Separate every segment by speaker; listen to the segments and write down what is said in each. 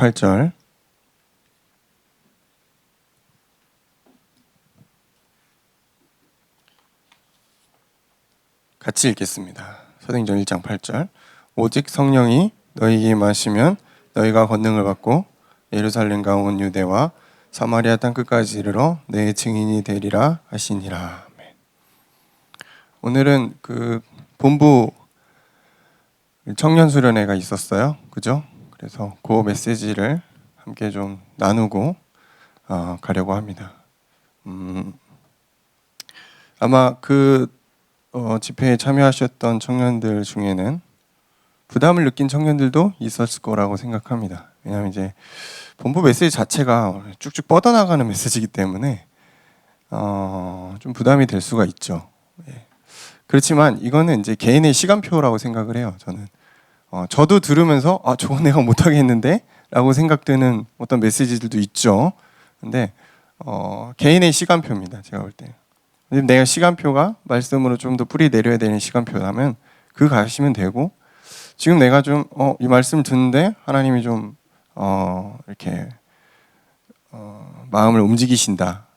Speaker 1: 8절 같이 읽겠습니다. 사도행전 1장 8절 오직 성령이 너희에게 임하시면 너희가 권능을 받고 예루살렘과 온 유대와 사마리아 땅끝까지 이르러 내 증인이 되리라 하시니라. 아멘. 오늘은 그 본부 청년 수련회가 있었어요. 그죠? 그래서 그 메시지를 함께 좀 나누고 가려고 합니다. 아마 그 집회에 참여하셨던 청년들 중에는 부담을 느낀 청년들도 있었을 거라고 생각합니다. 왜냐하면 이제 본부 메시지 자체가 쭉쭉 뻗어나가는 메시지이기 때문에 좀 부담이 될 수가 있죠. 예. 그렇지만 이거는 이제 개인의 시간표라고 생각을 해요. 저는 저도 들으면서 저거 내가 못하겠는데 라고 생각되는 어떤 메시지들도 있죠. 근데 개인의 시간표입니다. 제가 볼 때. 내가 시간표가 말씀으로 좀 더 뿌리 내려야 되는 시간표라면 그 가시면 되고, 지금 내가 좀 이 말씀을 듣는데 하나님이 좀 이렇게 마음을 움직이신다.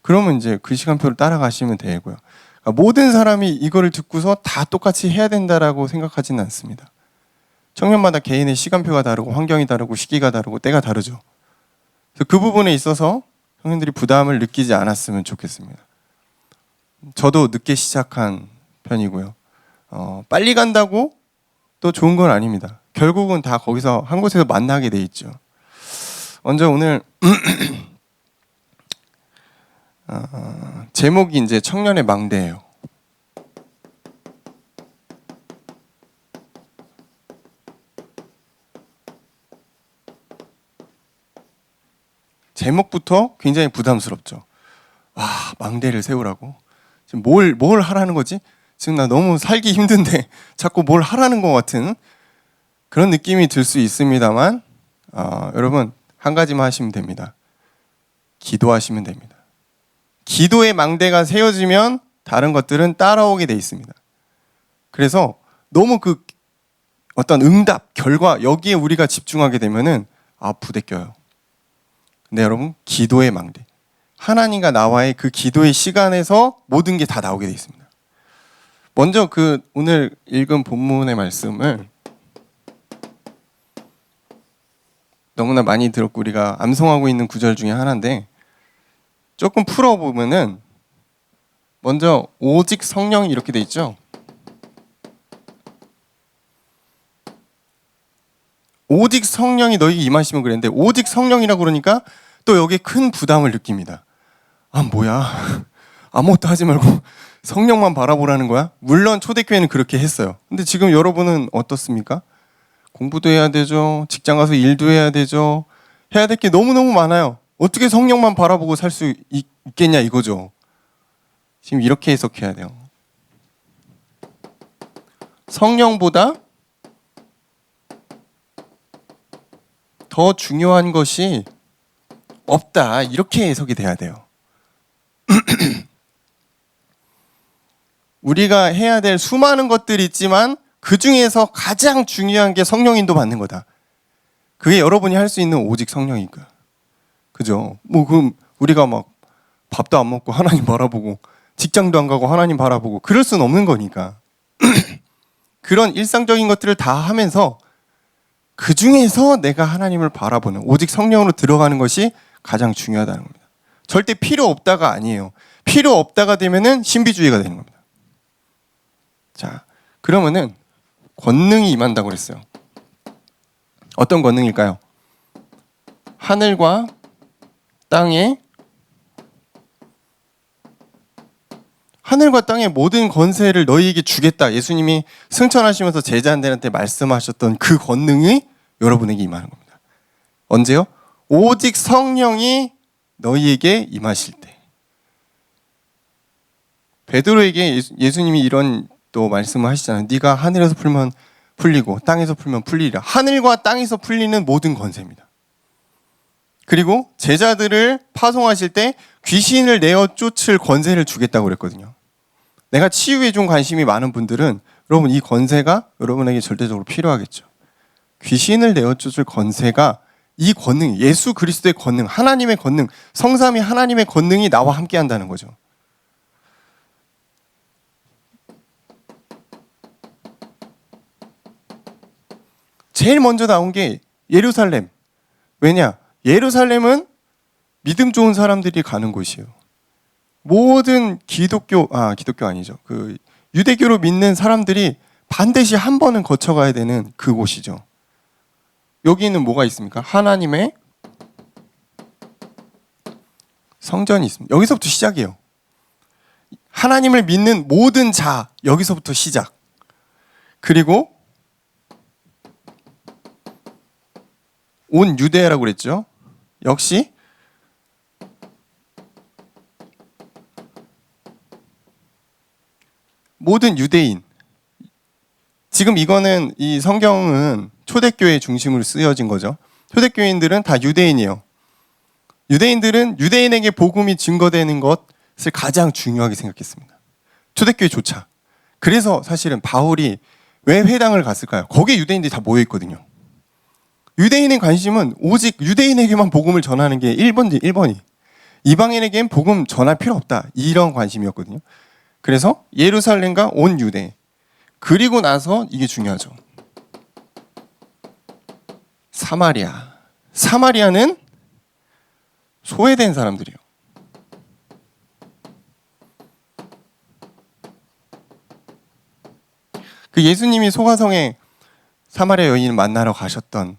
Speaker 1: 그러면 이제 그 시간표를 따라가시면 되고요. 그러니까 모든 사람이 이거를 듣고서 다 똑같이 해야 된다라고 생각하지는 않습니다. 청년마다 개인의 시간표가 다르고 환경이 다르고 시기가 다르고 때가 다르죠. 그래서 그 부분에 있어서 청년들이 부담을 느끼지 않았으면 좋겠습니다. 저도 늦게 시작한 편이고요. 빨리 간다고 또 좋은 건 아닙니다. 결국은 다 거기서 한 곳에서 만나게 돼 있죠. 먼저 오늘 제목이 이제 청년의 망대예요. 제목부터 굉장히 부담스럽죠. 망대를 세우라고? 지금 뭘 하라는 거지? 지금 나 너무 살기 힘든데 자꾸 뭘 하라는 것 같은 그런 느낌이 들 수 있습니다만 여러분 한 가지만 하시면 됩니다. 기도하시면 됩니다. 기도의 망대가 세워지면 다른 것들은 따라오게 돼 있습니다. 그래서 너무 그 어떤 응답, 결과 여기에 우리가 집중하게 되면은 부대껴요. 근데 여러분 기도의 망대, 하나님과 나와의 그 기도의 시간에서 모든 게 다 나오게 돼 있습니다. 먼저 그 오늘 읽은 본문의 말씀을 너무나 많이 들었고 우리가 암송하고 있는 구절 중에 하나인데, 조금 풀어보면은 먼저 오직 성령이 이렇게 돼 있죠. 오직 성령이 너희에게 임하시면 그랬는데, 오직 성령이라고 그러니까 또 여기에 큰 부담을 느낍니다. 뭐야, 아무것도 하지 말고 성령만 바라보라는 거야? 물론 초대교회는 그렇게 했어요. 근데 지금 여러분은 어떻습니까? 공부도 해야 되죠. 직장 가서 일도 해야 되죠. 해야 될 게 너무너무 많아요. 어떻게 성령만 바라보고 살 수 있겠냐 이거죠. 지금 이렇게 해석해야 돼요. 성령보다 더 중요한 것이 없다, 이렇게 해석이 돼야 돼요. 우리가 해야 될 수많은 것들이 있지만 그 중에서 가장 중요한 게 성령 인도 받는 거다. 그게 여러분이 할 수 있는 오직 성령이니까. 그죠? 그럼 우리가 막 밥도 안 먹고 하나님 바라보고 직장도 안 가고 하나님 바라보고 그럴 수는 없는 거니까. 그런 일상적인 것들을 다 하면서 그 중에서 내가 하나님을 바라보는 오직 성령으로 들어가는 것이 가장 중요하다는 겁니다. 절대 필요 없다가 아니에요. 필요 없다가 되면은 신비주의가 되는 겁니다. 자, 그러면은 권능이 임한다고 그랬어요. 어떤 권능일까요? 하늘과 땅의 모든 권세를 너희에게 주겠다. 예수님이 승천하시면서 제자들한테 말씀하셨던 그 권능이 여러분에게 임하는 겁니다. 언제요? 오직 성령이 너희에게 임하실 때. 베드로에게 예수님이 이런 또 말씀을 하시잖아요. 네가 하늘에서 풀면 풀리고 땅에서 풀면 풀리리라. 하늘과 땅에서 풀리는 모든 권세입니다. 그리고 제자들을 파송하실 때 귀신을 내어 쫓을 권세를 주겠다고 그랬거든요. 내가 치유에 좀 관심이 많은 분들은 여러분 이 권세가 여러분에게 절대적으로 필요하겠죠. 귀신을 내어 쫓을 권세가 이 권능, 예수 그리스도의 권능, 하나님의 권능, 성삼위 하나님의 권능이 나와 함께 한다는 거죠. 제일 먼저 나온 게 예루살렘. 왜냐? 예루살렘은 믿음 좋은 사람들이 가는 곳이에요. 모든 기독교 아니죠. 유대교로 믿는 사람들이 반드시 한 번은 거쳐가야 되는 그곳이죠. 여기는 뭐가 있습니까? 하나님의 성전이 있습니다. 여기서부터 시작이에요. 하나님을 믿는 모든 자, 여기서부터 시작. 그리고 온 유대라고 그랬죠. 역시 모든 유대인. 지금 이거는 이 성경은 초대교회 중심으로 쓰여진 거죠. 초대교인들은 다 유대인이에요. 유대인들은 유대인에게 복음이 증거되는 것을 가장 중요하게 생각했습니다. 초대교회조차. 그래서 사실은 바울이 왜 회당을 갔을까요? 거기에 유대인들이 다 모여 있거든요. 유대인의 관심은 오직 유대인에게만 복음을 전하는 게 1번이. 이방인에겐 복음 전할 필요 없다. 이런 관심이었거든요. 그래서 예루살렘과 온 유대. 그리고 나서 이게 중요하죠. 사마리아. 사마리아는 소외된 사람들이에요. 그 예수님이 소가성에 사마리아 여인을 만나러 가셨던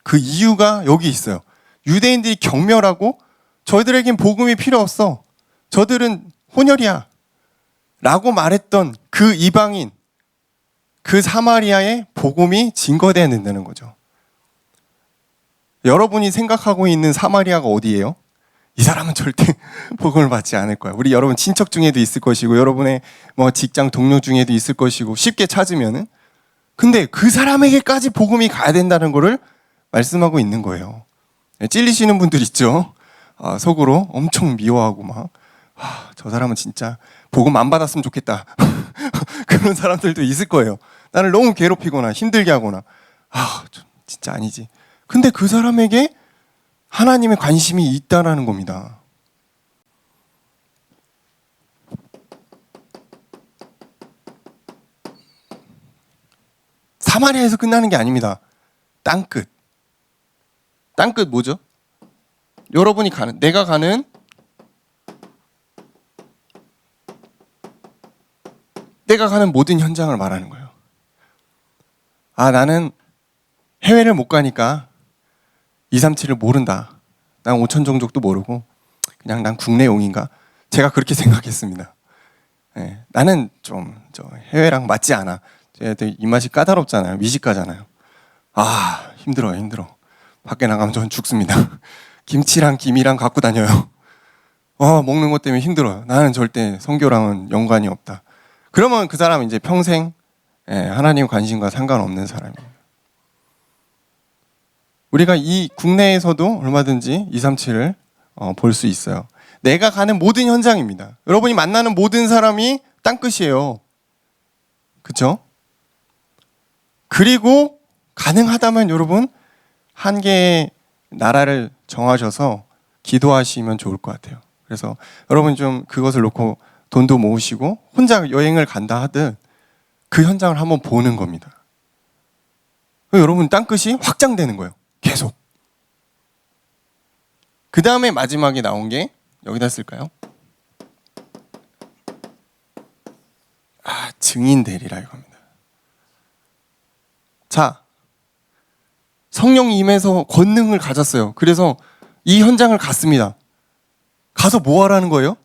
Speaker 1: 그 이유가 여기 있어요. 유대인들이 경멸하고 저희들에겐 복음이 필요 없어. 저들은 혼혈이야. 라고 말했던 그 이방인, 그 사마리아의 복음이 증거되어야 된다는 거죠. 여러분이 생각하고 있는 사마리아가 어디예요? 이 사람은 절대 복음을 받지 않을 거야. 우리 여러분 친척 중에도 있을 것이고 여러분의 직장 동료 중에도 있을 것이고 쉽게 찾으면은 근데 그 사람에게까지 복음이 가야 된다는 것을 말씀하고 있는 거예요. 찔리시는 분들 있죠. 속으로 엄청 미워하고 저 사람은 진짜 복음 안 받았으면 좋겠다. 그런 사람들도 있을 거예요. 나를 너무 괴롭히거나 힘들게 하거나 진짜 아니지. 근데 그 사람에게 하나님의 관심이 있다라는 겁니다. 사마리아에서 끝나는 게 아닙니다. 땅끝. 땅끝 뭐죠? 여러분이 가는, 내가 가는 모든 현장을 말하는 거예요. 나는 해외를 못 가니까 237을 모른다. 난 5천 종족도 모르고 그냥 난 국내용인가? 제가 그렇게 생각했습니다. 나는 좀 해외랑 맞지 않아. 쟤들 입맛이 까다롭잖아요. 미식가잖아요. 힘들어. 밖에 나가면 전 죽습니다. 김치랑 김이랑 갖고 다녀요. 먹는 것 때문에 힘들어요. 나는 절대 선교랑은 연관이 없다. 그러면 그 사람은 이제 평생 하나님 관심과 상관없는 사람이에요. 우리가 이 국내에서도 얼마든지 237을 볼 수 있어요. 내가 가는 모든 현장입니다. 여러분이 만나는 모든 사람이 땅끝이에요. 그렇죠? 그리고 가능하다면 여러분 한 개의 나라를 정하셔서 기도하시면 좋을 것 같아요. 그래서 여러분 좀 그것을 놓고 돈도 모으시고 혼자 여행을 간다 하든 그 현장을 한번 보는 겁니다. 여러분 땅끝이 확장되는 거예요. 계속. 그 다음에 마지막에 나온 게 여기다 쓸까요? 증인 되리라 이겁니다. 자, 성령이 임해서 권능을 가졌어요. 그래서 이 현장을 갔습니다. 가서 뭐 하라는 거예요?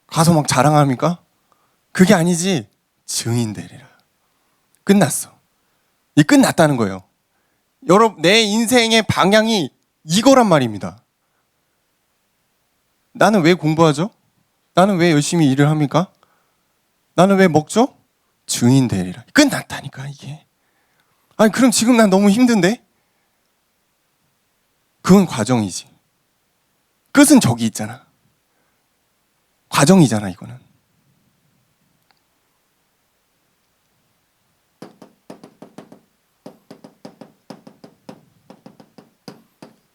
Speaker 1: 가서 막 자랑합니까? 그게 아니지. 증인 되리라. 끝났어. 이 끝났다는 거예요. 여러분, 내 인생의 방향이 이거란 말입니다. 나는 왜 공부하죠? 나는 왜 열심히 일을 합니까? 나는 왜 먹죠? 증인 되리라. 끝났다니까 이게. 그럼 지금 난 너무 힘든데? 그건 과정이지. 끝은 저기 있잖아. 과정이잖아 이거는.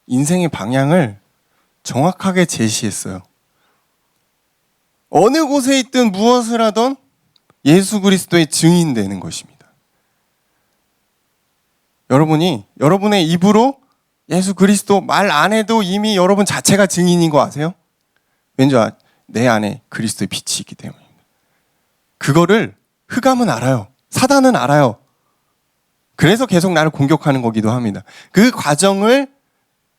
Speaker 1: 인생의 방향을 정확하게 제시했어요. 어느 곳에 있든 무엇을 하던 예수 그리스도의 증인되는 것입니다. 여러분이 여러분의 입으로 예수 그리스도 말 안 해도 이미 여러분 자체가 증인인 거 아세요? 왠지 내 안에 그리스도의 빛이 있기 때문입니다. 그거를 흑암은 알아요. 사단은 알아요. 그래서 계속 나를 공격하는 거기도 합니다. 그 과정을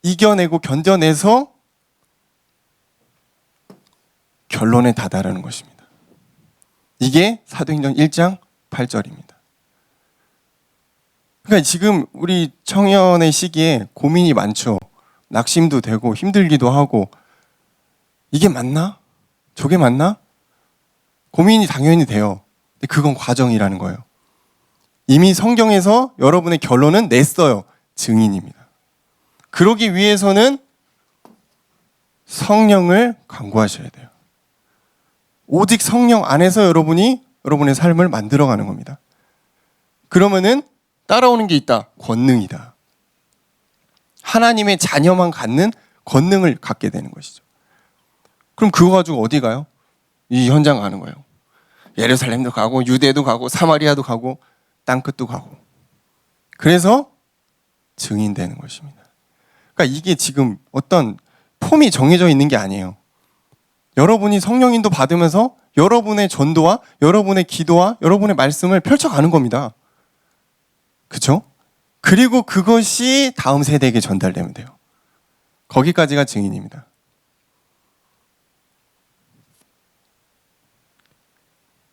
Speaker 1: 이겨내고 견뎌내서 결론에 다다르는 것입니다. 이게 사도행전 1장 8절입니다. 그러니까 지금 우리 청년의 시기에 고민이 많죠. 낙심도 되고 힘들기도 하고 이게 맞나? 저게 맞나? 고민이 당연히 돼요. 근데 그건 과정이라는 거예요. 이미 성경에서 여러분의 결론은 냈어요. 증인입니다. 그러기 위해서는 성령을 간구하셔야 돼요. 오직 성령 안에서 여러분이 여러분의 삶을 만들어가는 겁니다. 그러면은 따라오는 게 있다. 권능이다. 하나님의 자녀만 갖는 권능을 갖게 되는 것이죠. 그럼 그거 가지고 어디 가요? 이 현장 가는 거예요. 예루살렘도 가고 유대도 가고 사마리아도 가고 땅끝도 가고. 그래서 증인되는 것입니다. 그러니까 이게 지금 어떤 폼이 정해져 있는 게 아니에요. 여러분이 성령인도 받으면서 여러분의 전도와 여러분의 기도와 여러분의 말씀을 펼쳐가는 겁니다. 그렇죠? 그리고 그것이 다음 세대에게 전달되면 돼요. 거기까지가 증인입니다.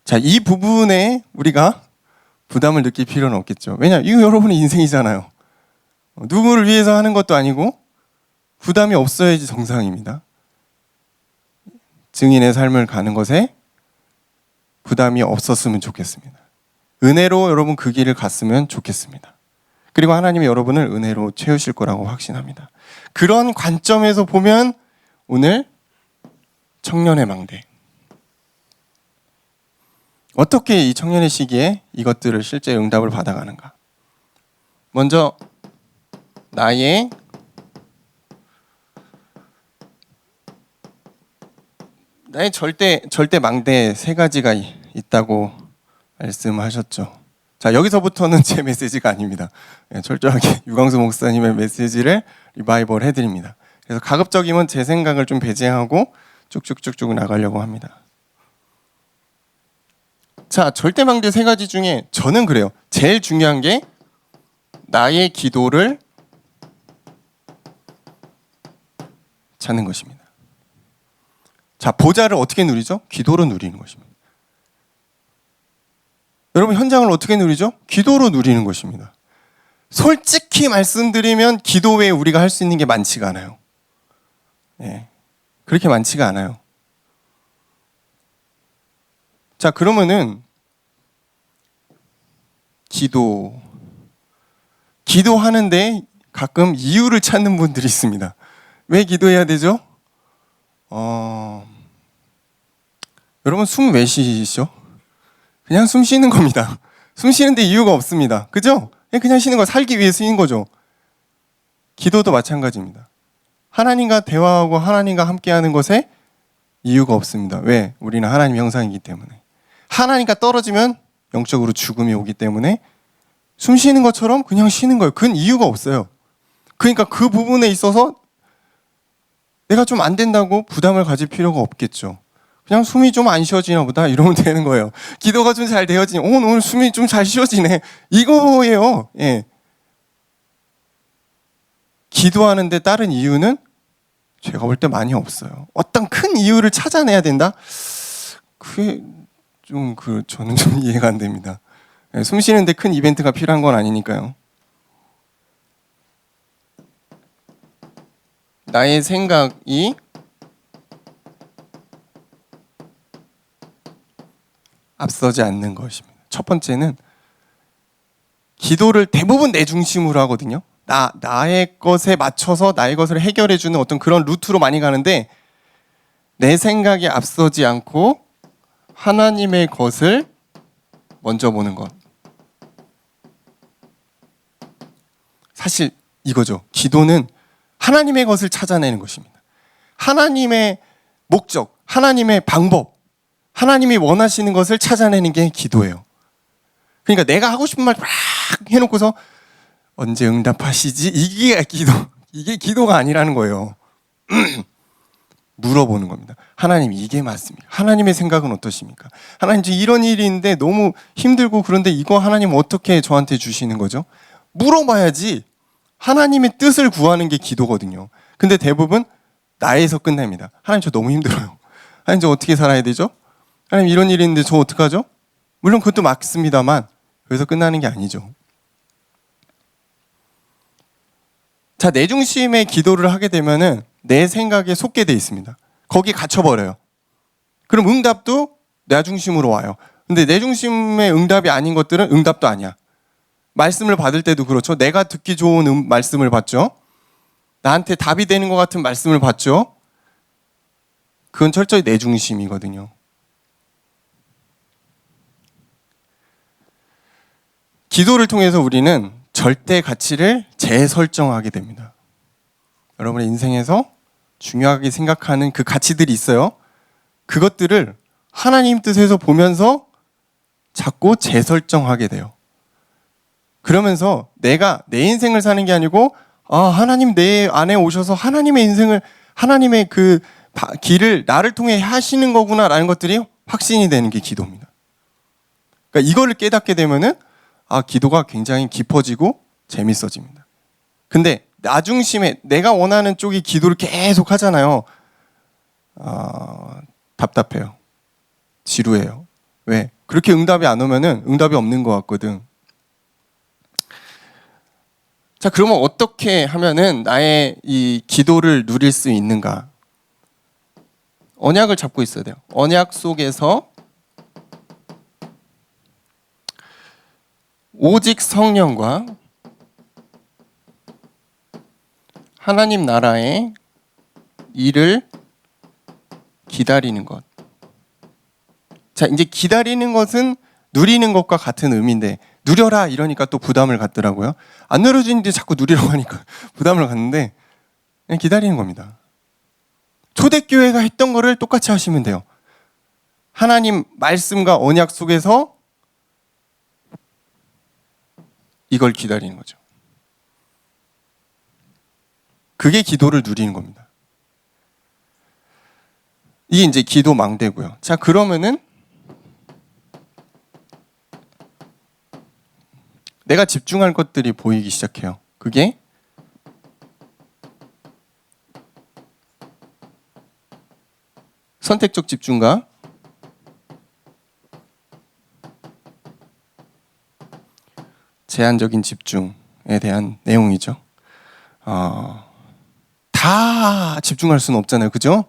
Speaker 1: 자, 이 부분에 우리가 부담을 느낄 필요는 없겠죠. 왜냐하면 이거 여러분의 인생이잖아요. 누구를 위해서 하는 것도 아니고 부담이 없어야지 정상입니다. 증인의 삶을 가는 것에 부담이 없었으면 좋겠습니다. 은혜로 여러분 그 길을 갔으면 좋겠습니다. 그리고 하나님이 여러분을 은혜로 채우실 거라고 확신합니다. 그런 관점에서 보면 오늘 청년의 망대, 어떻게 이 청년의 시기에 이것들을 실제 응답을 받아가는가? 먼저 나의 절대 망대 세 가지가 있다고 말씀하셨죠. 자, 여기서부터는 제 메시지가 아닙니다. 철저하게 유광수 목사님의 메시지를 리바이벌 해드립니다. 그래서 가급적이면 제 생각을 좀 배제하고 쭉쭉쭉쭉 나가려고 합니다. 자, 절대망대 세 가지 중에 저는 그래요. 제일 중요한 게 나의 기도를 찾는 것입니다. 자, 보좌를 어떻게 누리죠? 기도로 누리는 것입니다. 여러분, 현장을 어떻게 누리죠? 기도로 누리는 것입니다. 솔직히 말씀드리면 기도 외에 우리가 할 수 있는 게 많지가 않아요. 예, 그렇게 많지가 않아요. 자, 그러면은 기도하는데 가끔 이유를 찾는 분들이 있습니다. 왜 기도해야 되죠? 여러분, 숨 왜 쉬시죠? 그냥 숨 쉬는 겁니다. 숨 쉬는데 이유가 없습니다. 그죠? 그냥 쉬는 거, 살기 위해 쓰인 거죠. 기도도 마찬가지입니다. 하나님과 대화하고 하나님과 함께하는 것에 이유가 없습니다. 왜? 우리는 하나님 형상이기 때문에. 하나님과 떨어지면 영적으로 죽음이 오기 때문에 숨 쉬는 것처럼 그냥 쉬는 거예요. 그건 이유가 없어요. 그러니까 그 부분에 있어서 내가 좀 안 된다고 부담을 가질 필요가 없겠죠. 그냥 숨이 좀 안 쉬어지나 보다 이러면 되는 거예요. 기도가 좀 잘 되어지니 오늘 숨이 좀 잘 쉬어지네, 이거예요. 예. 기도하는데 다른 이유는 제가 볼 때 많이 없어요. 어떤 큰 이유를 찾아내야 된다? 그게 저는 좀 이해가 안 됩니다. 예, 숨 쉬는데 큰 이벤트가 필요한 건 아니니까요. 나의 생각이 앞서지 않는 것입니다. 첫 번째는 기도를 대부분 내 중심으로 하거든요. 나의 것에 맞춰서 나의 것을 해결해주는 어떤 그런 루트로 많이 가는데 내 생각이 앞서지 않고 하나님의 것을 먼저 보는 것. 사실 이거죠. 기도는 하나님의 것을 찾아내는 것입니다. 하나님의 목적, 하나님의 방법, 하나님이 원하시는 것을 찾아내는 게 기도예요. 그러니까 내가 하고 싶은 말 막 해놓고서 언제 응답하시지? 이게 기도가 아니라는 거예요. 물어보는 겁니다. 하나님, 이게 맞습니까? 하나님의 생각은 어떠십니까? 하나님, 지금 이런 일이 있는데 너무 힘들고, 그런데 이거 하나님 어떻게 저한테 주시는 거죠? 물어봐야지. 하나님의 뜻을 구하는 게 기도거든요. 근데 대부분 나에서 끝냅니다. 하나님, 저 너무 힘들어요. 하나님, 저 어떻게 살아야 되죠? 하나님, 이런 일이 있는데 저 어떡하죠? 물론 그것도 맞습니다만 그래서 끝나는 게 아니죠. 자, 내 중심의 기도를 하게 되면은 내 생각에 속게 돼 있습니다. 거기 갇혀버려요. 그럼 응답도 내 중심으로 와요. 근데 내 중심의 응답이 아닌 것들은 응답도 아니야. 말씀을 받을 때도 그렇죠. 내가 듣기 좋은 말씀을 받죠. 나한테 답이 되는 것 같은 말씀을 받죠. 그건 철저히 내 중심이거든요. 기도를 통해서 우리는 절대 가치를 재설정하게 됩니다. 여러분의 인생에서 중요하게 생각하는 그 가치들이 있어요. 그것들을 하나님 뜻에서 보면서 자꾸 재설정하게 돼요. 그러면서 내가 내 인생을 사는 게 아니고, 하나님 내 안에 오셔서 하나님의 인생을, 하나님의 그 길을 나를 통해 하시는 거구나라는 것들이 확신이 되는 게 기도입니다. 그러니까 이거를 깨닫게 되면은 기도가 굉장히 깊어지고 재밌어집니다. 근데 나 중심에 내가 원하는 쪽이 기도를 계속 하잖아요. 답답해요. 지루해요. 왜? 그렇게 응답이 안 오면은 응답이 없는 것 같거든. 자, 그러면 어떻게 하면은 나의 이 기도를 누릴 수 있는가? 언약을 잡고 있어야 돼요. 언약 속에서 오직 성령과 하나님 나라의 일을 기다리는 것. 자, 이제 기다리는 것은 누리는 것과 같은 의미인데, 누려라 이러니까 또 부담을 갖더라고요. 안 누려지는데 자꾸 누리라고 하니까 부담을 갖는데, 그냥 기다리는 겁니다. 초대교회가 했던 거를 똑같이 하시면 돼요. 하나님 말씀과 언약 속에서 이걸 기다리는 거죠. 그게 기도를 누리는 겁니다. 이게 이제 기도 망대고요. 자, 그러면은 내가 집중할 것들이 보이기 시작해요. 그게 선택적 집중과 제한적인 집중에 대한 내용이죠. 다 집중할 수는 없잖아요. 그죠?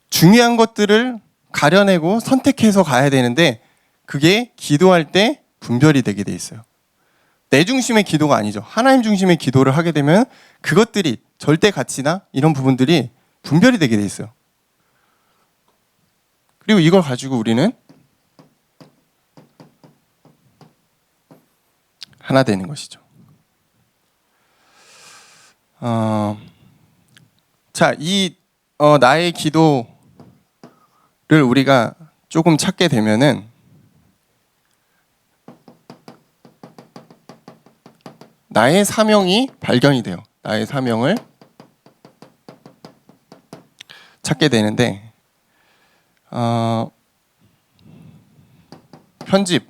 Speaker 1: 중요한 것들을 가려내고 선택해서 가야 되는데 그게 기도할 때 분별이 되게 돼 있어요. 내 중심의 기도가 아니죠. 하나님 중심의 기도를 하게 되면 그것들이 절대 가치나 이런 부분들이 분별이 되게 돼 있어요. 그리고 이걸 가지고 우리는 하나 되는 것이죠. 자, 나의 기도를 우리가 조금 찾게 되면은 나의 사명이 발견이 돼요. 나의 사명을 찾게 되는데 편집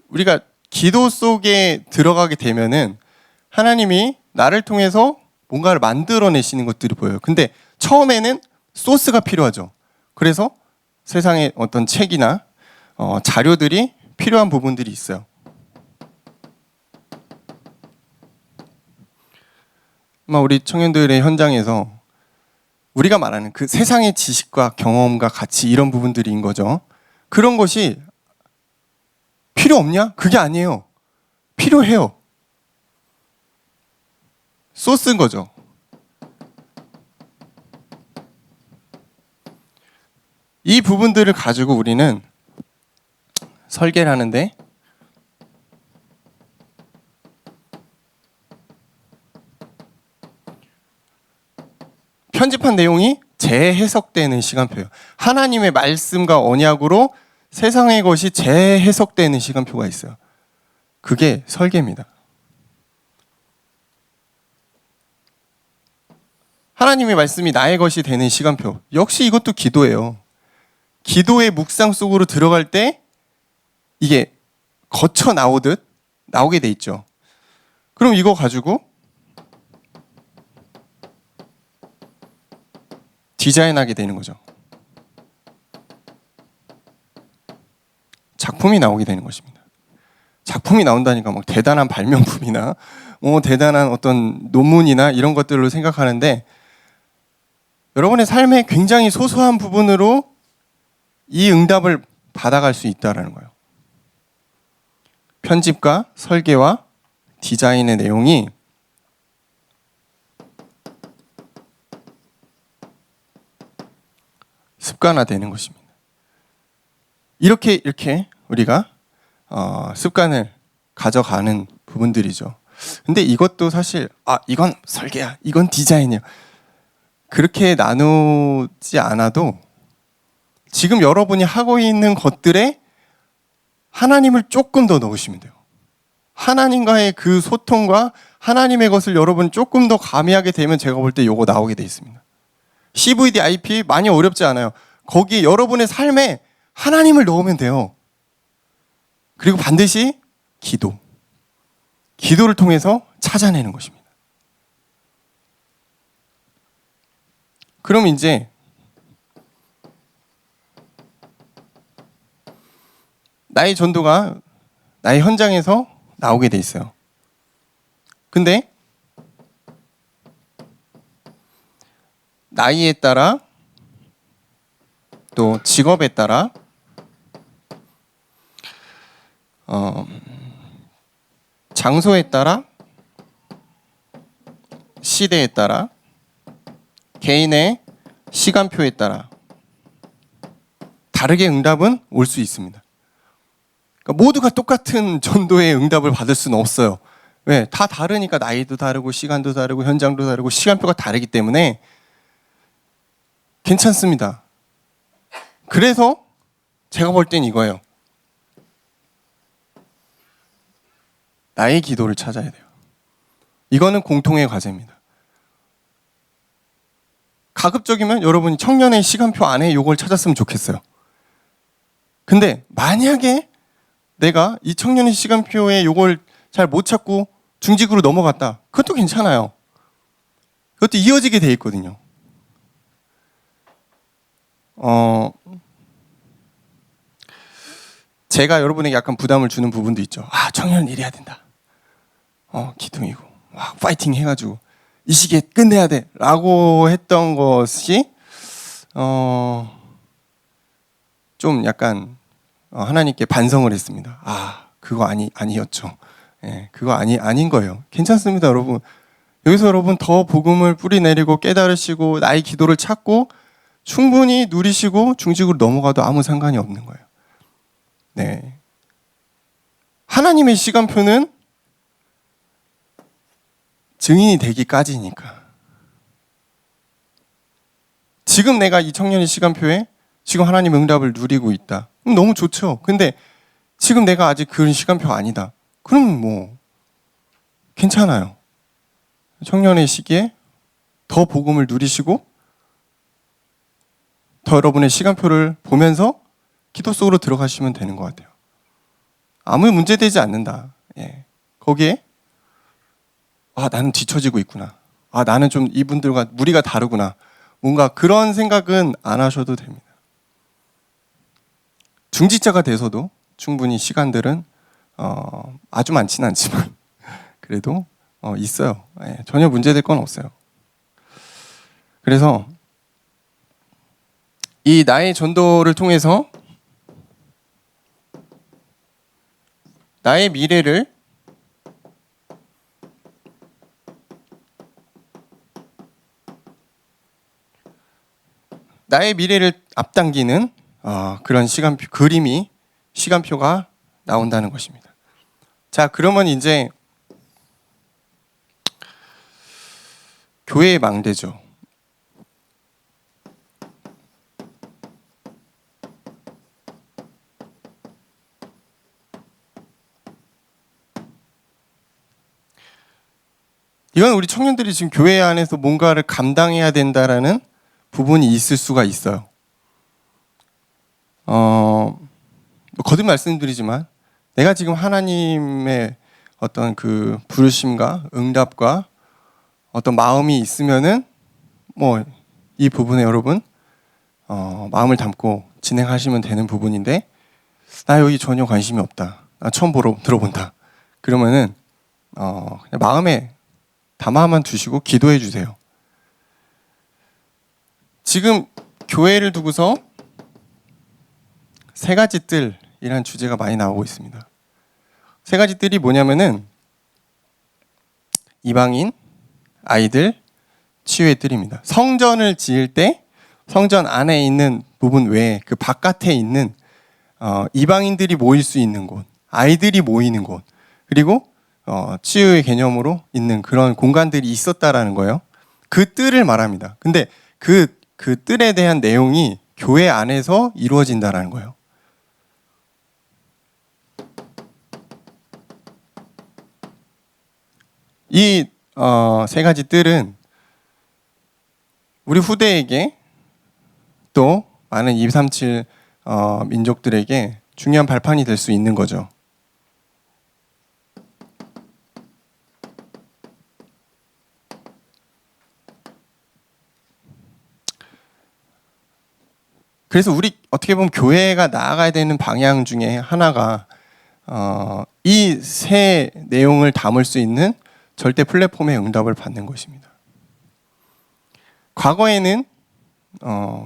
Speaker 1: 우리가 기도 속에 들어가게 되면은 하나님이 나를 통해서 뭔가를 만들어내시는 것들이 보여요. 근데 처음에는 소스가 필요하죠. 그래서 세상에 어떤 책이나 자료들이 필요한 부분들이 있어요. 우리 청년들의 현장에서 우리가 말하는 그 세상의 지식과 경험과 가치 이런 부분들인 거죠. 그런 것이 필요 없냐? 그게 아니에요. 필요해요. 소스인 거죠. 이 부분들을 가지고 우리는 설계를 하는데 편집한 내용이 재해석되는 시간표예요. 하나님의 말씀과 언약으로 세상의 것이 재해석되는 시간표가 있어요. 그게 설계입니다. 하나님의 말씀이 나의 것이 되는 시간표. 역시 이것도 기도예요. 기도의 묵상 속으로 들어갈 때 이게 거쳐 나오게 돼 있죠. 그럼 이거 가지고 디자인하게 되는 거죠. 작품이 나오게 되는 것입니다. 작품이 나온다니까 막 대단한 발명품이나 대단한 어떤 논문이나 이런 것들로 생각하는데, 여러분의 삶의 굉장히 소소한 부분으로 이 응답을 받아갈 수 있다는 거예요. 편집과 설계와 디자인의 내용이 습관화되는 것입니다. 이렇게 우리가 습관을 가져가는 부분들이죠. 근데 이것도 사실 이건 설계야, 이건 디자인이야, 그렇게 나누지 않아도 지금 여러분이 하고 있는 것들에 하나님을 조금 더 넣으시면 돼요. 하나님과의 그 소통과 하나님의 것을 여러분 조금 더 가미하게 되면 제가 볼 때 요거 나오게 돼 있습니다. CVD, IP 많이 어렵지 않아요. 거기에 여러분의 삶에 하나님을 넣으면 돼요. 그리고 반드시 기도를 통해서 찾아내는 것입니다. 그럼 이제 나의 전도가 나의 현장에서 나오게 돼 있어요. 근데 나이에 따라 또 직업에 따라 장소에 따라 시대에 따라 개인의 시간표에 따라 다르게 응답은 올 수 있습니다. 그러니까 모두가 똑같은 전도의 응답을 받을 수는 없어요. 왜? 다 다르니까. 나이도 다르고 시간도 다르고 현장도 다르고 시간표가 다르기 때문에 괜찮습니다. 그래서 제가 볼 땐 이거예요. 나의 기도를 찾아야 돼요. 이거는 공통의 과제입니다. 가급적이면 여러분이 청년의 시간표 안에 이걸 찾았으면 좋겠어요. 근데 만약에 내가 이 청년의 시간표에 이걸 잘 못 찾고 중직으로 넘어갔다, 그것도 괜찮아요. 그것도 이어지게 돼 있거든요. 제가 여러분에게 약간 부담을 주는 부분도 있죠. 청년은 이래야 된다. 기둥이고 파이팅 해가지고 이 시기에 끝내야 돼 라고 했던 것이 좀 약간 하나님께 반성을 했습니다. 그거 아니었죠. 그거 아닌 거예요. 괜찮습니다, 여러분. 여기서 여러분 더 복음을 뿌리내리고 깨달으시고 나의 기도를 찾고 충분히 누리시고 중직으로 넘어가도 아무 상관이 없는 거예요. 네. 하나님의 시간표는 증인이 되기까지니까. 지금 내가 이 청년의 시간표에 지금 하나님의 응답을 누리고 있다. 너무 좋죠. 근데 지금 내가 아직 그런 시간표 아니다. 그럼 뭐 괜찮아요. 청년의 시기에 더 복음을 누리시고 더 여러분의 시간표를 보면서 기도 속으로 들어가시면 되는 것 같아요. 아무 문제되지 않는다. 거기에 나는 뒤처지고 있구나. 나는 좀 이분들과 무리가 다르구나. 뭔가 그런 생각은 안 하셔도 됩니다. 중직자가 돼서도 충분히 시간들은 아주 많지는 않지만 그래도 있어요. 전혀 문제될 건 없어요. 그래서 이 나의 전도를 통해서 나의 미래를 앞당기는 그런 시간표, 시간표가 나온다는 것입니다. 자, 그러면 이제 교회의 망대죠. 이건 우리 청년들이 지금 교회 안에서 뭔가를 감당해야 된다라는 부분이 있을 수가 있어요. 거듭 말씀드리지만 내가 지금 하나님의 어떤 그 부르심과 응답과 어떤 마음이 있으면은 뭐 이 부분에 여러분 마음을 담고 진행하시면 되는 부분인데, 나 여기 전혀 관심이 없다, 나 처음 들어본다, 그러면은 그냥 마음에 담아만 두시고 기도해 주세요. 지금 교회를 두고서 세 가지 뜰이라는 주제가 많이 나오고 있습니다. 세 가지 뜰이 뭐냐면은 이방인, 아이들, 치유의 뜰입니다. 성전을 지을 때 성전 안에 있는 부분 외에 그 바깥에 있는 이방인들이 모일 수 있는 곳, 아이들이 모이는 곳, 그리고 치유의 개념으로 있는 그런 공간들이 있었다라는 거예요. 그 뜰을 말합니다. 근데 그 뜰에 대한 내용이 교회 안에서 이루어진다라는 거예요. 이 세 가지 뜰은 우리 후대에게 또 많은 237 민족들에게 중요한 발판이 될 수 있는 거죠. 그래서 우리 어떻게 보면 교회가 나아가야 되는 방향 중에 하나가 이 세 내용을 담을 수 있는 절대 플랫폼의 응답을 받는 것입니다. 과거에는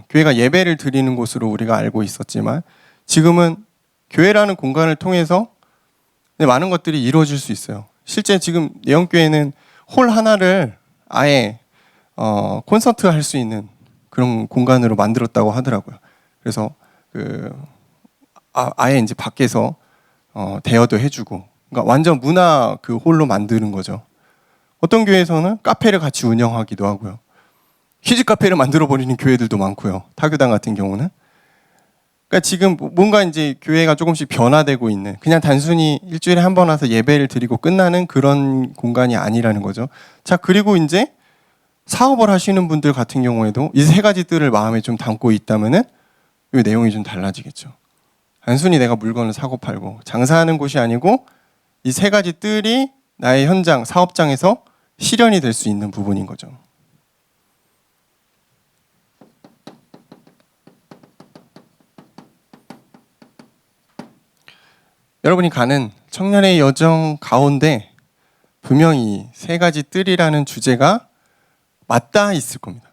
Speaker 1: 교회가 예배를 드리는 곳으로 우리가 알고 있었지만 지금은 교회라는 공간을 통해서 많은 것들이 이루어질 수 있어요. 실제 지금 내영교회는 홀 하나를 아예 콘서트 할 수 있는 그런 공간으로 만들었다고 하더라고요. 그래서 아예 이제 밖에서 대여도 해주고, 그러니까 완전 문화 그 홀로 만드는 거죠. 어떤 교회에서는 카페를 같이 운영하기도 하고요. 키즈 카페를 만들어 버리는 교회들도 많고요. 타교당 같은 경우는. 그러니까 지금 뭔가 이제 교회가 조금씩 변화되고 있는, 그냥 단순히 일주일에 한 번 와서 예배를 드리고 끝나는 그런 공간이 아니라는 거죠. 자, 그리고 이제 사업을 하시는 분들 같은 경우에도 이 세 가지 뜰을 마음에 좀 담고 있다면은 이 내용이 좀 달라지겠죠. 단순히 내가 물건을 사고 팔고 장사하는 곳이 아니고 이 세 가지 뜰이 나의 현장, 사업장에서 실현이 될 수 있는 부분인 거죠. 여러분이 가는 청년의 여정 가운데 분명히 세 가지 뜰이라는 주제가 맞닿아 있을 겁니다.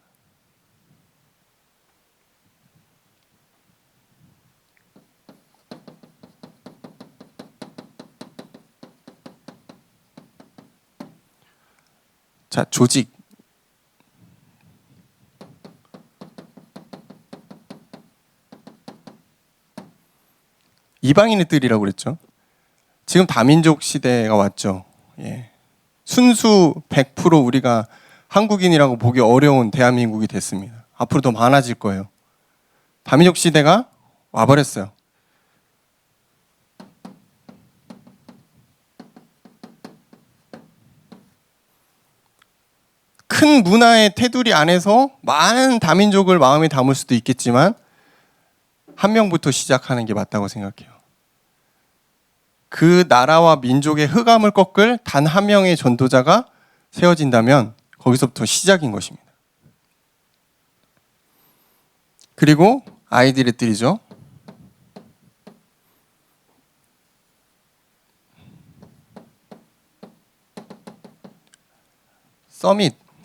Speaker 1: 자, 조직. 이방인의 뜰이라고 그랬죠. 지금 다민족 시대가 왔죠. 예. 순수 100% 우리가 한국인이라고 보기 어려운 대한민국이 됐습니다. 앞으로 더 많아질 거예요. 다민족 시대가 와버렸어요. 큰 문화의 테두리 안에서 많은 다민족을 마음에 담을 수도 있겠지만 한 명부터 시작하는 게 맞다고 생각해요. 그 나라와 민족의 흑암을 꺾을 단 한 명의 전도자가 세워진다면 거기서부터 시작인 것입니다. 그리고 아이들의 뜰이죠.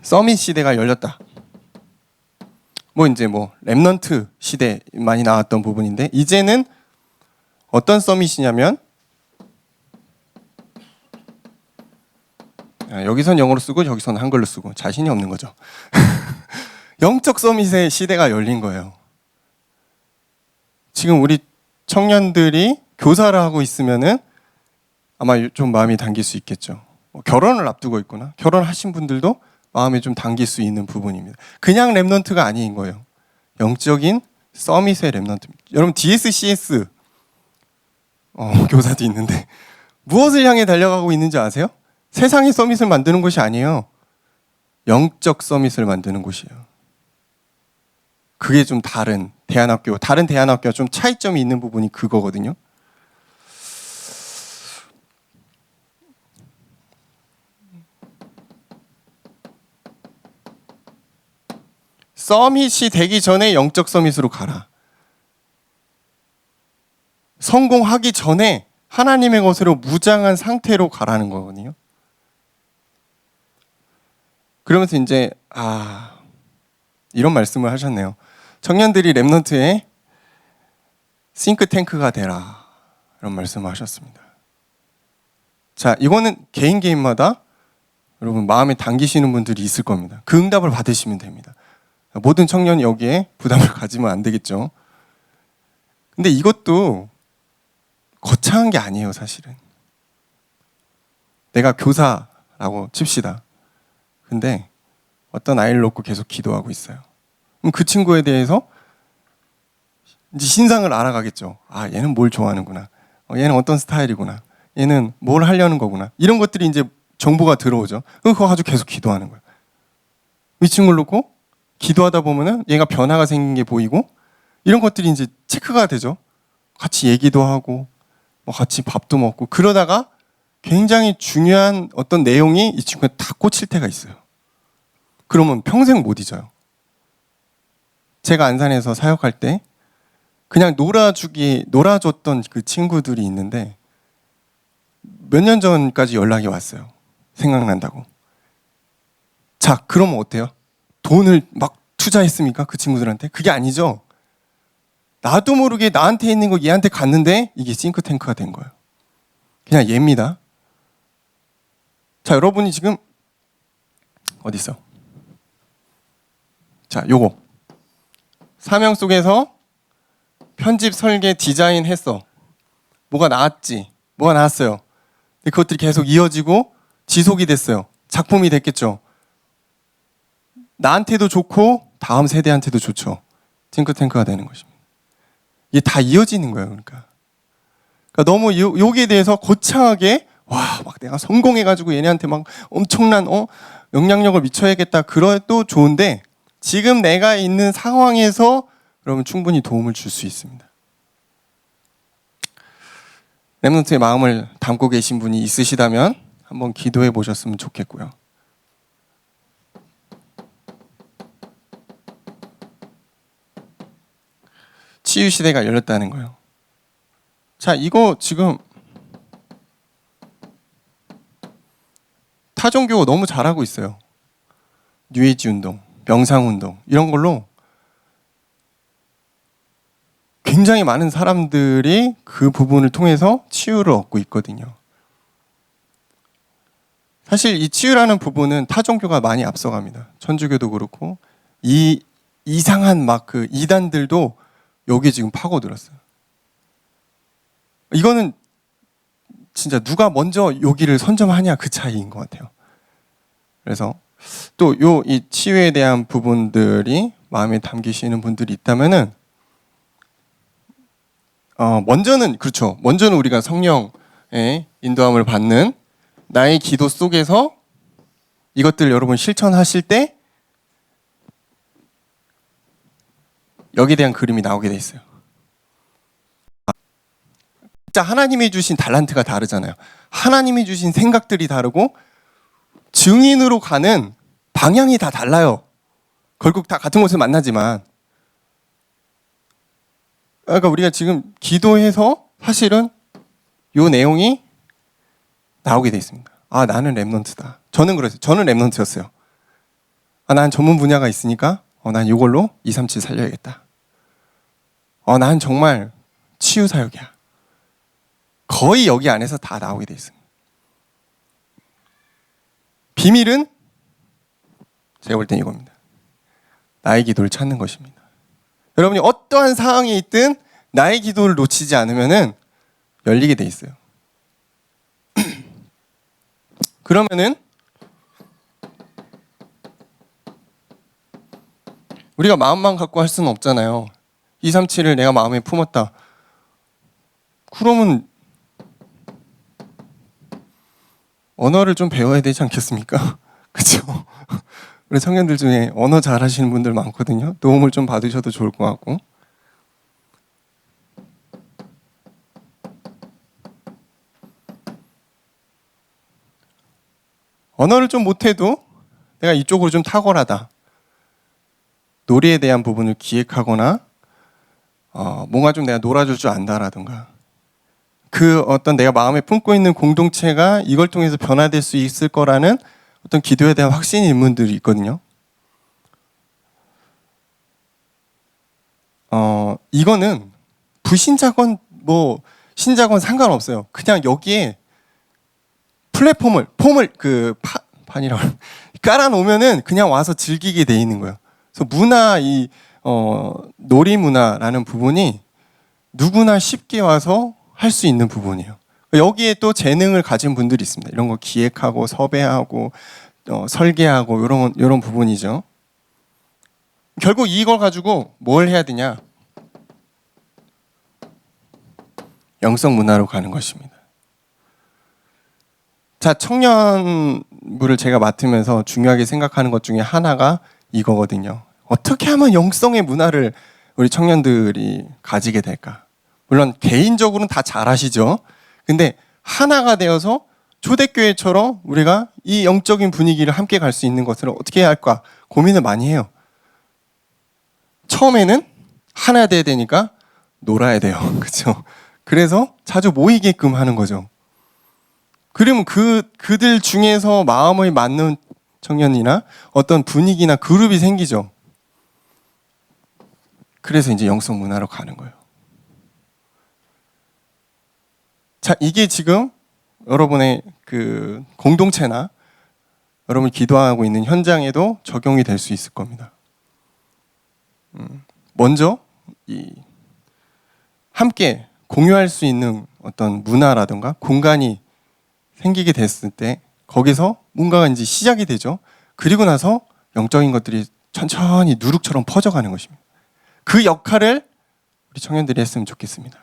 Speaker 1: 서밋 시대가 열렸다. 이제 렘넌트 시대 많이 나왔던 부분인데, 이제는 어떤 서밋이냐면, 여기선 영어로 쓰고 여기선 한글로 쓰고 자신이 없는 거죠. 영적 서밋의 시대가 열린 거예요. 지금 우리 청년들이 교사를 하고 있으면은 아마 좀 마음이 당길 수 있겠죠. 결혼을 앞두고 있거나 결혼하신 분들도 마음에 좀 당길 수 있는 부분입니다. 그냥 렘넌트가 아닌 거예요. 영적인 서밋의 렘넌트입니다. 여러분 DSCS 교사도 있는데 무엇을 향해 달려가고 있는지 아세요? 세상의 서밋을 만드는 것이 아니에요. 영적 서밋을 만드는 곳이에요. 그게 좀 다른 대안학교와 좀 차이점이 있는 부분이 그거거든요. 서밋이 되기 전에 영적 서밋으로 가라. 성공하기 전에 하나님의 것으로 무장한 상태로 가라는 거거든요. 그러면서 이제 이런 말씀을 하셨네요. 청년들이 랩넌트의 싱크탱크가 되라, 이런 말씀을 하셨습니다. 자, 이거는 개인마다 여러분 마음에 담기시는 분들이 있을 겁니다. 그 응답을 받으시면 됩니다. 모든 청년이 여기에 부담을 가지면 안 되겠죠. 근데 이것도 거창한 게 아니에요, 사실은. 내가 교사라고 칩시다. 근데 어떤 아이를 놓고 계속 기도하고 있어요. 그럼 그 친구에 대해서 이제 신상을 알아가겠죠. 얘는 뭘 좋아하는구나. 얘는 어떤 스타일이구나. 얘는 뭘 하려는 거구나. 이런 것들이 이제 정보가 들어오죠. 그럼 그거 가지고 계속 기도하는 거예요. 이 친구를 놓고 기도하다 보면은 얘가 변화가 생긴 게 보이고, 이런 것들이 이제 체크가 되죠. 같이 얘기도 하고, 같이 밥도 먹고, 그러다가 굉장히 중요한 어떤 내용이 이 친구에 다 꽂힐 때가 있어요. 그러면 평생 못 잊어요. 제가 안산에서 사역할 때 그냥 놀아줬던 그 친구들이 있는데 몇 년 전까지 연락이 왔어요. 생각난다고. 자, 그러면 어때요? 돈을 막 투자했습니까? 그 친구들한테? 그게 아니죠. 나도 모르게 나한테 있는 거 얘한테 갔는데 이게 싱크탱크가 된 거예요. 그냥 얘입니다. 자, 여러분이 지금 어디 있어? 자, 요거 사명 속에서 편집, 설계, 디자인 했어. 뭐가 나왔지? 뭐가 나왔어요. 근데 그것들이 계속 이어지고 지속이 됐어요. 작품이 됐겠죠. 나한테도 좋고 다음 세대한테도 좋죠. 싱크탱크가 되는 것입니다. 이게 다 이어지는 거예요. 그러니까 너무 여기에 대해서 거창하게 막 내가 성공해가지고 얘네한테 막 엄청난 영향력을 미쳐야겠다, 그래도 좋은데 지금 내가 있는 상황에서 그러면 충분히 도움을 줄 수 있습니다. 랩넌트의 마음을 담고 계신 분이 있으시다면 한번 기도해 보셨으면 좋겠고요. 치유 시대가 열렸다는 거예요. 자, 이거 지금 타 종교가 너무 잘하고 있어요. 뉴에이지 운동, 명상 운동, 이런 걸로 굉장히 많은 사람들이 그 부분을 통해서 치유를 얻고 있거든요. 사실 이 치유라는 부분은 타 종교가 많이 앞서갑니다. 천주교도 그렇고 이 이상한 막 그 이단들도 여기 지금 파고들었어요. 이거는 진짜 누가 먼저 여기를 선점하냐, 그 차이인 것 같아요. 그래서 또 이 치유에 대한 부분들이 마음에 담기시는 분들이 있다면은 먼저는 우리가 성령의 인도함을 받는 나의 기도 속에서 이것들 여러분 실천하실 때 여기에 대한 그림이 나오게 돼 있어요. 진짜 하나님이 주신 달란트가 다르잖아요. 하나님이 주신 생각들이 다르고 증인으로 가는 방향이 다 달라요. 결국 다 같은 곳을 만나지만, 그러니까 우리가 지금 기도해서 사실은 이 내용이 나오게 돼 있습니다. 나는 랩넌트다. 저는 그랬어요. 저는 랩넌트였어요. 난 전문 분야가 있으니까 난 이걸로 237 살려야겠다. 난 정말 치유 사역이야. 거의 여기 안에서 다 나오게 돼 있습니다. 비밀은 제가 볼 땐 이겁니다. 나의 기도를 찾는 것입니다. 여러분이 어떠한 상황에 있든 나의 기도를 놓치지 않으면은 열리게 돼 있어요. 그러면은 우리가 마음만 갖고 할 수는 없잖아요. 237을 내가 마음에 품었다. 그러면 언어를 좀 배워야 되지 않겠습니까? 그렇죠? 우리 청년들 중에 언어 잘하시는 분들 많거든요. 도움을 좀 받으셔도 좋을 것 같고. 언어를 좀 못해도 내가 이쪽으로 좀 탁월하다. 놀이에 대한 부분을 기획하거나 뭔가 좀 내가 놀아줄 줄 안다라든가 그 어떤 내가 마음에 품고 있는 공동체가 이걸 통해서 변화될 수 있을 거라는 어떤 기도에 대한 확신이 있는 분들이 있거든요. 이거는 부신자건 뭐 신자건 상관없어요. 그냥 여기에 플랫폼을 판이라고 깔아놓으면은 그냥 와서 즐기게 돼 있는 거예요. 그래서 놀이 문화라는 부분이 누구나 쉽게 와서 할 수 있는 부분이에요. 여기에 또 재능을 가진 분들이 있습니다. 이런 거 기획하고 섭외하고 설계하고 이런 부분이죠. 결국 이걸 가지고 뭘 해야 되냐? 영성 문화로 가는 것입니다. 자, 청년부를 제가 맡으면서 중요하게 생각하는 것 중에 하나가 이거거든요. 어떻게 하면 영성의 문화를 우리 청년들이 가지게 될까? 물론 개인적으로는 다 잘하시죠. 근데 하나가 되어서 초대교회처럼 우리가 이 영적인 분위기를 함께 갈 수 있는 것을 어떻게 해야 할까 고민을 많이 해요. 처음에는 하나 돼야 되니까 놀아야 돼요. 그렇죠? 그래서 자주 모이게끔 하는 거죠. 그러면 그들 중에서 마음이 맞는 청년이나 어떤 분위기나 그룹이 생기죠. 그래서 이제 영성 문화로 가는 거예요. 자, 이게 지금 여러분의 그 공동체나 여러분이 기도하고 있는 현장에도 적용이 될 수 있을 겁니다. 먼저 함께 공유할 수 있는 어떤 문화라든가 공간이 생기게 됐을 때 거기서 뭔가가 이제 시작이 되죠. 그리고 나서 영적인 것들이 천천히 누룩처럼 퍼져가는 것입니다. 그 역할을 우리 청년들이 했으면 좋겠습니다.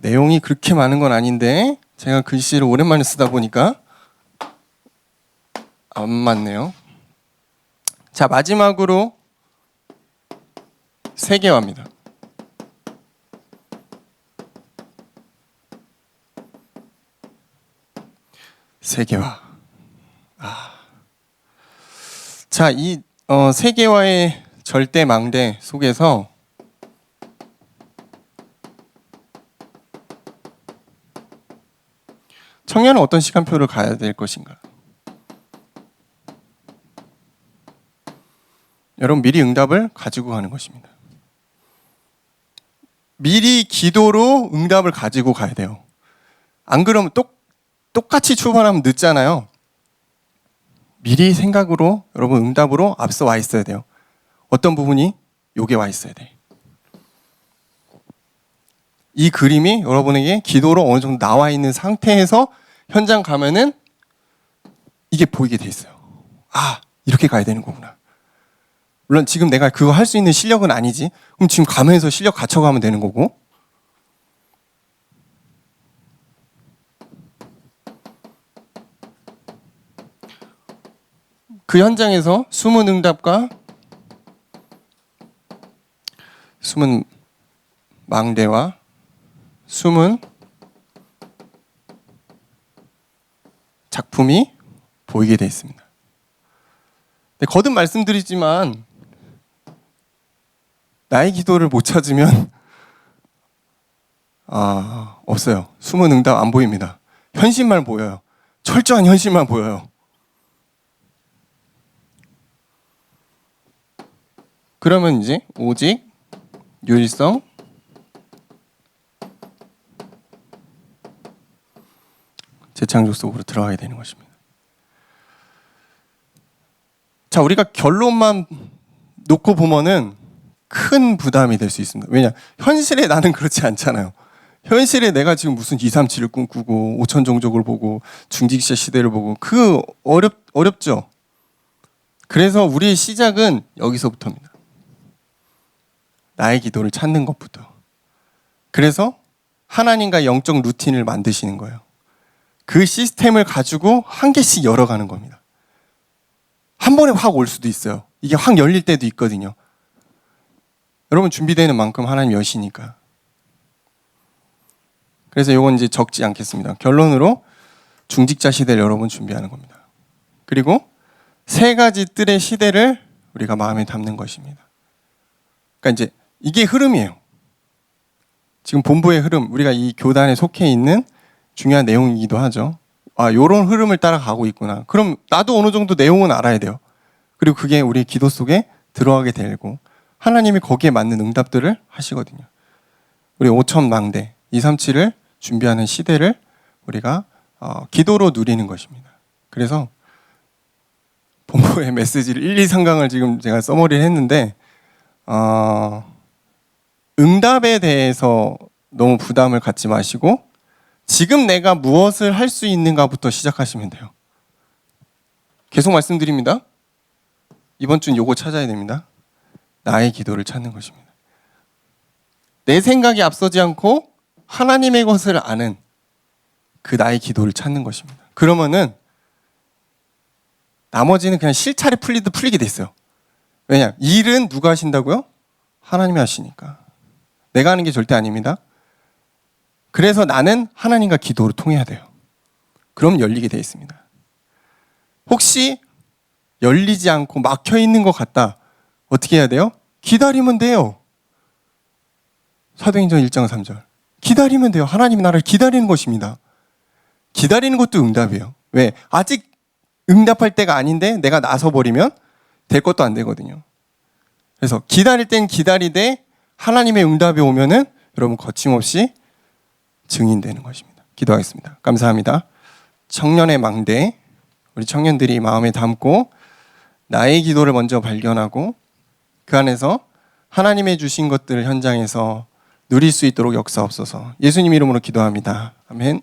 Speaker 1: 내용이 그렇게 많은 건 아닌데 제가 글씨를 오랜만에 쓰다 보니까 안 맞네요. 자, 마지막으로 세계화입니다. 세계화. 자, 이 세계화의 절대 망대 속에서 청년은 어떤 시간표를 가야 될 것인가? 여러분 미리 응답을 가지고 가는 것입니다. 미리 기도로 응답을 가지고 가야 돼요. 안 그러면 똑같이 출발하면 늦잖아요. 미리 생각으로 여러분 응답으로 앞서 와 있어야 돼요. 어떤 부분이 여기에 와 있어야 돼. 이 그림이 여러분에게 기도로 어느 정도 나와 있는 상태에서 현장 가면은 이게 보이게 돼 있어요. 이렇게 가야 되는 거구나. 물론 지금 내가 그거 할 수 있는 실력은 아니지. 그럼 지금 가면서 실력 갖춰가면 되는 거고. 그 현장에서 숨은 응답과 숨은 망대와 숨은 작품이 보이게 되어 있습니다. 거듭 말씀드리지만 나의 기도를 못 찾으면 없어요. 숨은 응답 안 보입니다. 현실만 보여요. 철저한 현실만 보여요. 그러면 이제 오직 유일성 재창조 속으로 들어가야 되는 것입니다. 자, 우리가 결론만 놓고 보면은 큰 부담이 될 수 있습니다. 왜냐? 현실에 나는 그렇지 않잖아요. 현실에 내가 지금 무슨 237을 꿈꾸고 5천 종족을 보고 중직자 시대를 보고 어렵죠. 그래서 우리의 시작은 여기서부터입니다. 나의 기도를 찾는 것부터. 그래서 하나님과 영적 루틴을 만드시는 거예요. 그 시스템을 가지고 한 개씩 열어가는 겁니다. 한 번에 확 올 수도 있어요. 이게 확 열릴 때도 있거든요. 여러분 준비되는 만큼 하나님 여시니까. 그래서 이건 이제 적지 않겠습니다. 결론으로 중직자 시대를 여러분 준비하는 겁니다. 그리고 세 가지 뜰의 시대를 우리가 마음에 담는 것입니다. 그러니까 이제 이게 흐름이에요. 지금 본부의 흐름, 우리가 이 교단에 속해 있는 중요한 내용이기도 하죠. 아, 요런 흐름을 따라가고 있구나. 그럼 나도 어느 정도 내용은 알아야 돼요. 그리고 그게 우리 기도 속에 들어가게 되고 하나님이 거기에 맞는 응답들을 하시거든요. 우리 5천망대 237을 준비하는 시대를 우리가 기도로 누리는 것입니다. 그래서 본부의 메시지를 1, 2, 3강을 지금 제가 써머리를 했는데 응답에 대해서 너무 부담을 갖지 마시고 지금 내가 무엇을 할 수 있는가부터 시작하시면 돼요. 계속 말씀드립니다. 이번 주는 요거 찾아야 됩니다. 나의 기도를 찾는 것입니다. 내 생각이 앞서지 않고 하나님의 것을 아는 그 나의 기도를 찾는 것입니다. 그러면은 나머지는 그냥 실차례 풀리듯 풀리게 돼 있어요. 왜냐? 일은 누가 하신다고요? 하나님이 하시니까. 내가 하는 게 절대 아닙니다. 그래서 나는 하나님과 기도로 통해야 돼요. 그럼 열리게 돼 있습니다. 혹시 열리지 않고 막혀 있는 것 같다. 어떻게 해야 돼요? 기다리면 돼요. 사도행전 1장 3절. 기다리면 돼요. 하나님의 나라를 기다리는 것입니다. 기다리는 것도 응답이에요. 왜? 아직 응답할 때가 아닌데 내가 나서버리면 될 것도 안 되거든요. 그래서 기다릴 땐 기다리되 하나님의 응답이 오면은 여러분 거침없이 증인되는 것입니다. 기도하겠습니다. 감사합니다. 청년의 망대, 우리 청년들이 마음에 담고 나의 기도를 먼저 발견하고 그 안에서 하나님의 주신 것들을 현장에서 누릴 수 있도록 역사옵소서. 예수님 이름으로 기도합니다. 아멘.